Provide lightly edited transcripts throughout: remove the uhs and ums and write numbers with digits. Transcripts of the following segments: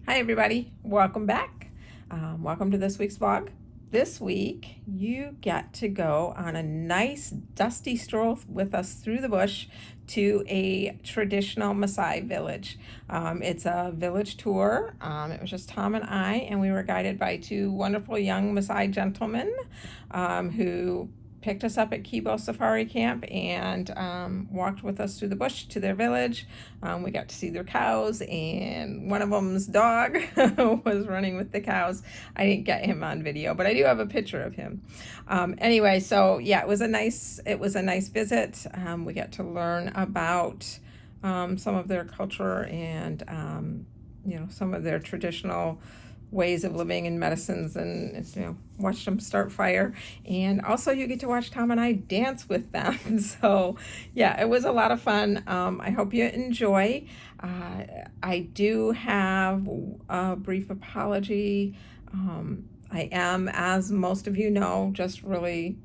Hi everybody, welcome back. Welcome to this week's vlog. This week you get to go on a nice dusty stroll with us through the bush to a traditional Maasai village. It's a village tour. It was just Tom and we were guided by two wonderful young Maasai gentlemen who picked us up at Kibo Safari Camp and walked with us through the bush to their village. We got to see their cows, and one of them's dog was running with the cows. I didn't get him on video, but I do have a picture of him. Anyway, so yeah, it was a nice visit. We got to learn about some of their culture and some of their traditional ways of living and medicines, and watch them start fire, and also you get to watch Tom and I dance with them. So yeah, it was a lot of fun. I hope you enjoy. I do have a brief apology. I am, as most of you know, just really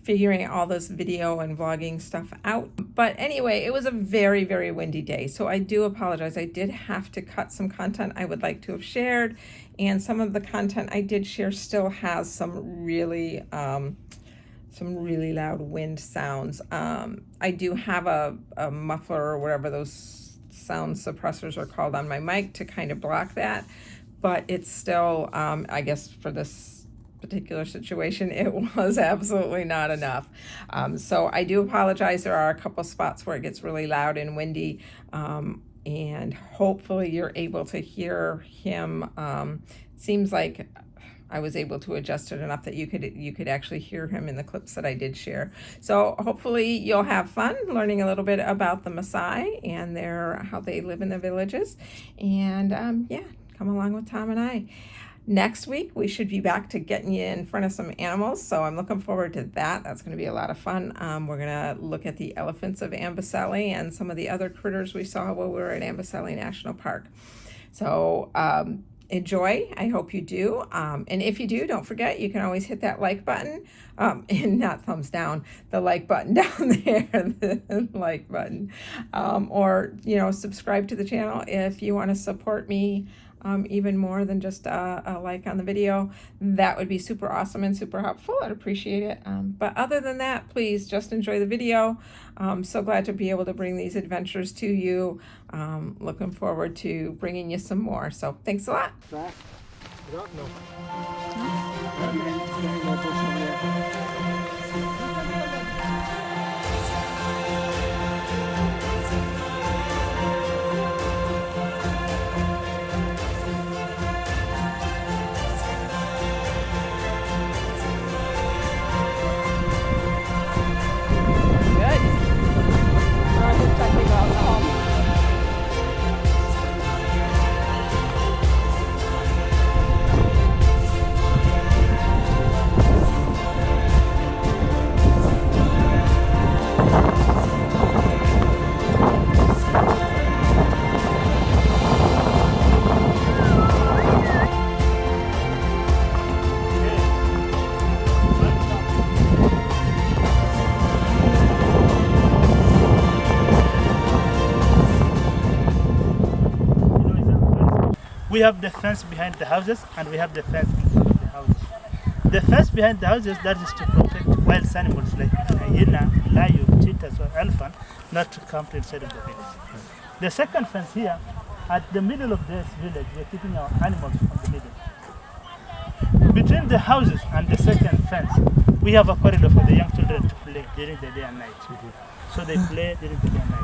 figuring all this video and vlogging stuff out. But anyway, it was a very, very windy day, so I do apologize. I did have to cut some content I would like to have shared, and some of the content I did share still has some really loud wind sounds. I do have a muffler or whatever those sound suppressors are called on my mic to kind of block that, but it's still, I guess for this particular situation, it was absolutely not enough. So I do apologize. There are a couple spots where it gets really loud and windy, and hopefully you're able to hear him. Seems like I was able to adjust it enough that you could actually hear him in the clips that I did share. So hopefully you'll have fun learning a little bit about the Maasai and how they live in the villages. And yeah, come along with Tom and I. Next week, we should be back to getting you in front of some animals, so I'm looking forward to that. That's going to be a lot of fun. We're going to look at the elephants of Amboseli and some of the other critters we saw while we were at Amboseli National Park. So enjoy. I hope you do. And if you do, don't forget, you can always hit that like button, and not thumbs down, the like button down there, the like button. Or, subscribe to the channel if you want to support me even more than just a like on the video. That would be super awesome and super helpful. I'd appreciate it. But other than that, please just enjoy the video. I'm so glad to be able to bring these adventures to you. Looking forward to bringing you some more. So thanks a lot. We have the fence behind the houses, and we have the fence in front of the houses. The fence behind the houses, that is to protect wild animals like hyena, lion, cheetahs, or elephant, not to come to inside of the village. The second fence here, at the middle of this village, we're keeping our animals from the middle. Between the houses and the second fence, we have a corridor for the young children to play during the day and night. So they play during the day and night.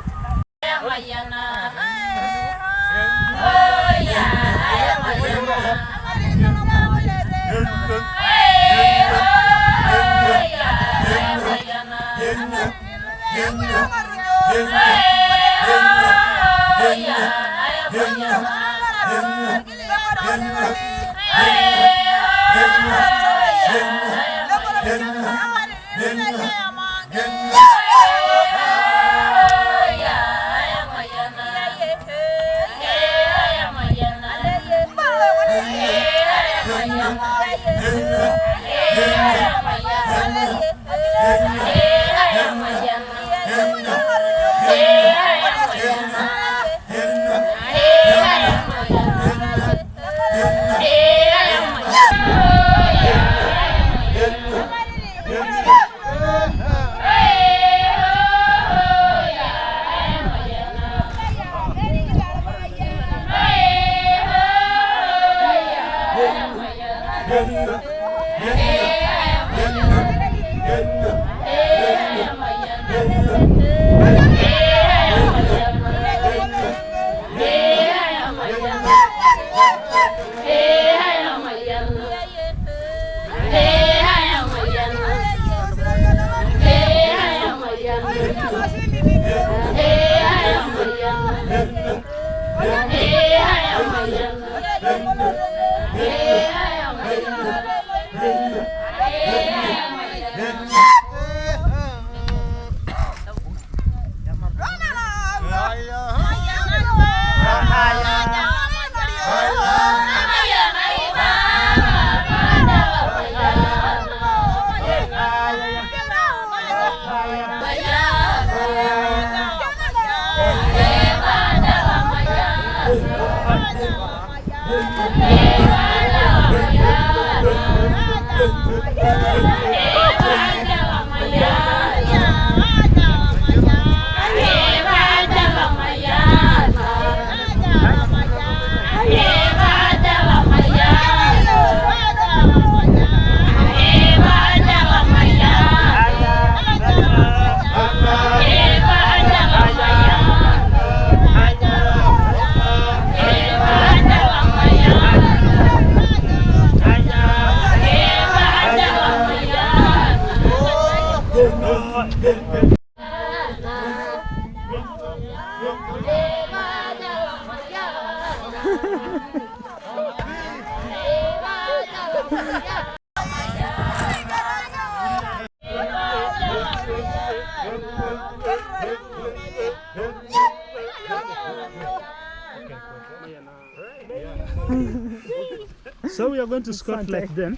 So we are going to squat like them.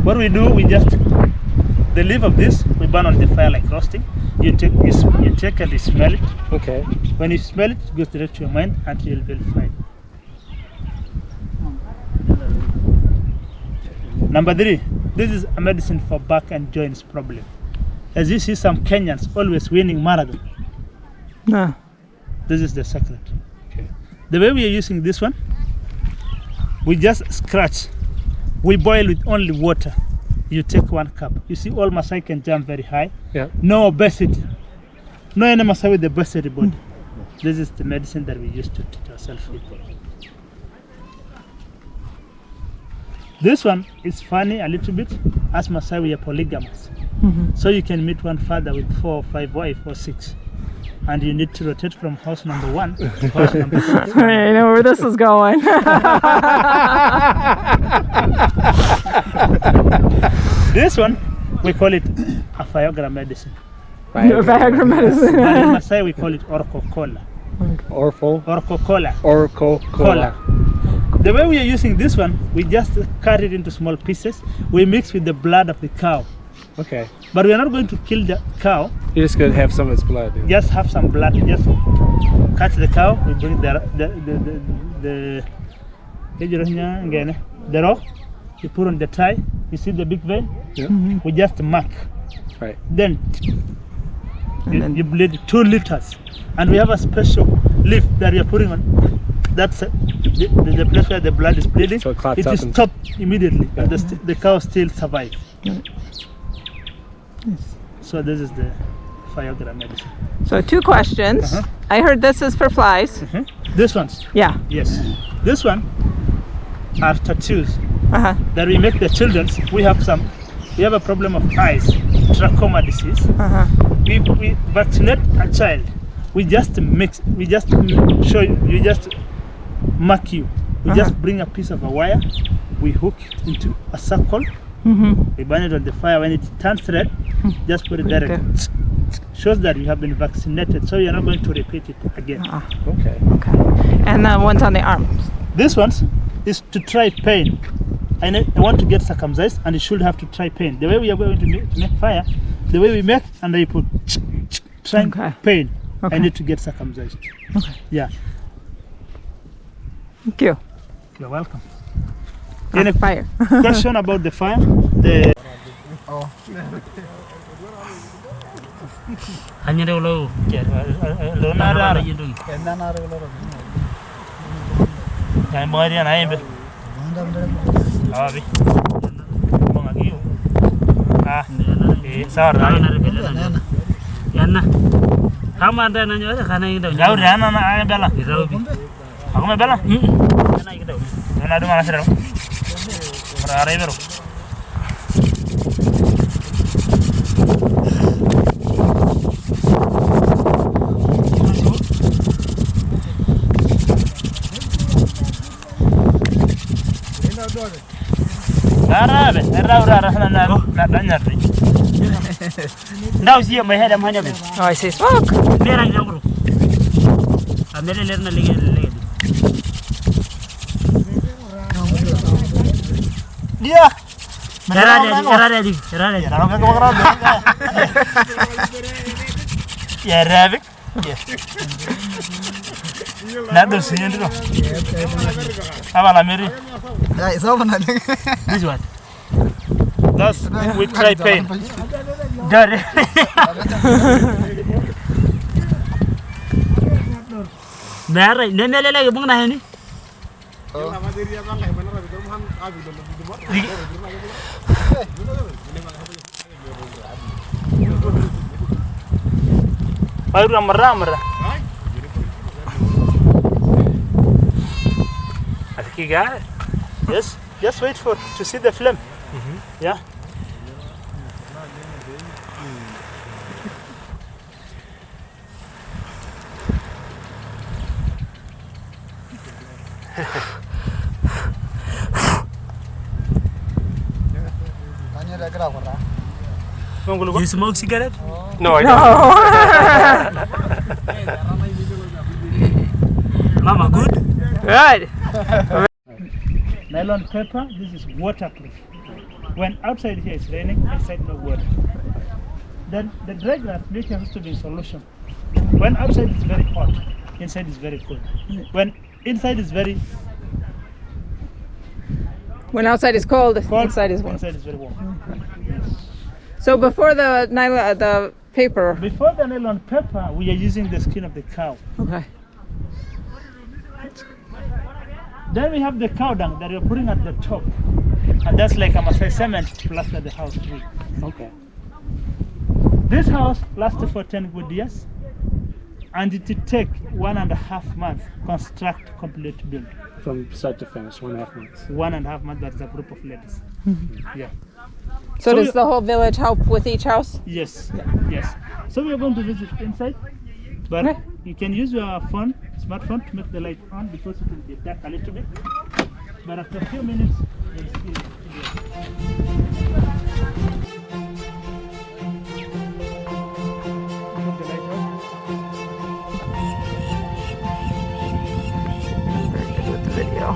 What we do, we just the leaf of this we burn on the fire like roasting. You take and you smell it. Okay. When you smell it, it goes direct to your mind and you'll be fine. Number 3, this is a medicine for back and joints problem. As you see, some Kenyans always winning marathon. This is the secret. Okay. The way we are using this one, we just scratch. We boil with only water. You take 1 cup. You see, all Maasai can jump very high. Yeah. No obesity. No any Maasai with obesity body. This is the medicine that we use to treat ourselves with. This one is funny a little bit. As Maasai, we are polygamous. So you can meet one father with 4 or 5 wives or 6. And you need to rotate from house number 1 to house number 6. I know where this is going. This one, we call it a Viagra medicine. Viagra medicine. But in Maasai, we call it orco-cola. Orco-cola. Cola. The way we are using this one, we just cut it into small pieces. We mix with the blood of the cow. Okay. But we are not going to kill the cow. You're just gonna have some of its blood. Yeah. Just have some blood. Just cut the cow. We bring the rock. You put on the thigh. You see the big vein? Yeah. We just mark. Right. Then you bleed 2 liters. And we have a special leaf that we are putting on. That's the place where the blood is bleeding. So it clots It up is and- stopped immediately. Yeah. And the cow still survives. So this is the Viagra medicine. So 2 questions. I heard this is for flies. This one's, Yeah. yes. This one are tattoos Uh-huh. that we make the children. We have a problem of eyes, trachoma disease. Uh-huh. We vaccinate a child. We just show you, we just mark you. We just bring a piece of a wire, we hook it into a circle, we burn it on the fire. When it turns red, just put it there. Okay. Shows that you have been vaccinated, so you're not going to repeat it again. Okay. Okay. And the ones on the arms. This one is to try pain. I want to get circumcised, and you should have to try pain. The way we are going to make fire, the way we make, and then you put trying pain. Okay. I need to get circumcised. Okay. Yeah. Thank you. You're welcome. Any fire? Question about the fire? Hanya deh lo. Lo nara. Yindung. Yang mau dia naik be. Abi. Mau lagi yuk. Sorry. Yana. Kamu ada nanya aja karena itu. Jauh deh, anak bela. Aku mau bela. Yana itu. Mana ada mana sih dong? Berapa baru? Now see my head, I'm hanya be. Oh, I see smoke. Merah ini bro. Merah lerna lagi. Dia. Era dia. Orang kan kebakaran. Ya Rabbit. Yes. Nah, tuh sini dulu. Apa lah Mary? Ya, itu apa nanti? This one. That's we try pain. Dari. Merah, ini merah lagi bung nah ini. Baru merah. I think you got it. Yes. Just wait to see the film. Yeah. Tanya dia kenapa lah? You smoke cigarette? No, I don't. Mama, good? Good. Nylon paper. This is waterproof. When outside here it's raining, inside no water. Then the dry grass nature has to be in solution. When outside it's very hot, inside is very cold. When inside is very When outside is cold, cold, inside is warm. Inside is very warm. So before the nylon, the paper. Before the nylon paper, we are using the skin of the cow. Okay. Then we have the cow dung that we're putting at the top. And that's like a Maasai cement to plaster the house with. Okay. This house lasted for 10 good years. And it will take 1.5 months construct, complete build. From start to finish, 1.5 months. 1.5 months, that's a group of ladies. Yeah. So does the whole village help with each house? Yes. Yes. So we are going to visit inside. But Okay. you can use your phone, smartphone, to make the light on because it will be dark a little bit. But after a few minutes, you'll see it. Put the light on. Very good with the video.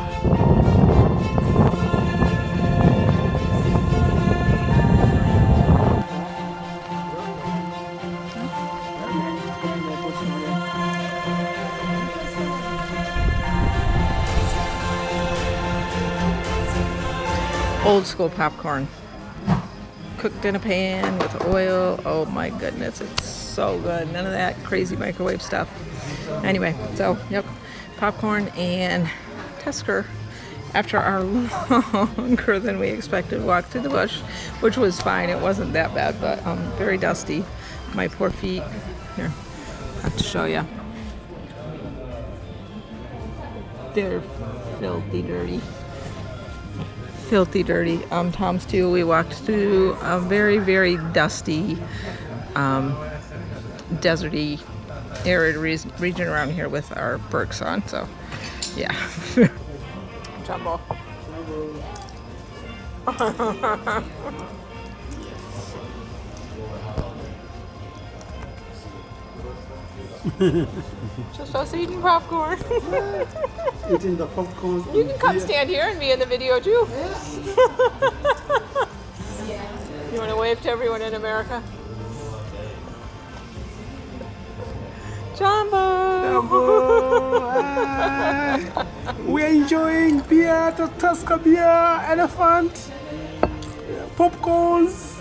Old school popcorn. Cooked in a pan with oil. Oh my goodness, it's so good. None of that crazy microwave stuff. Anyway, so yep, popcorn and Tusker after our longer than we expected walk through the bush, which was fine. It wasn't that bad, but very dusty. My poor feet. Here, I have to show you. They're filthy dirty. Filthy dirty. Tom's too. We walked through a very, very dusty, deserty, arid region around here with our Birks on. So, yeah. Jumbo. Just us eating popcorn. Eating the popcorn. You can come stand here and be in the video too. You want to wave to everyone in America? Jumbo! We're enjoying beer, the Tusker beer, elephant, popcorns.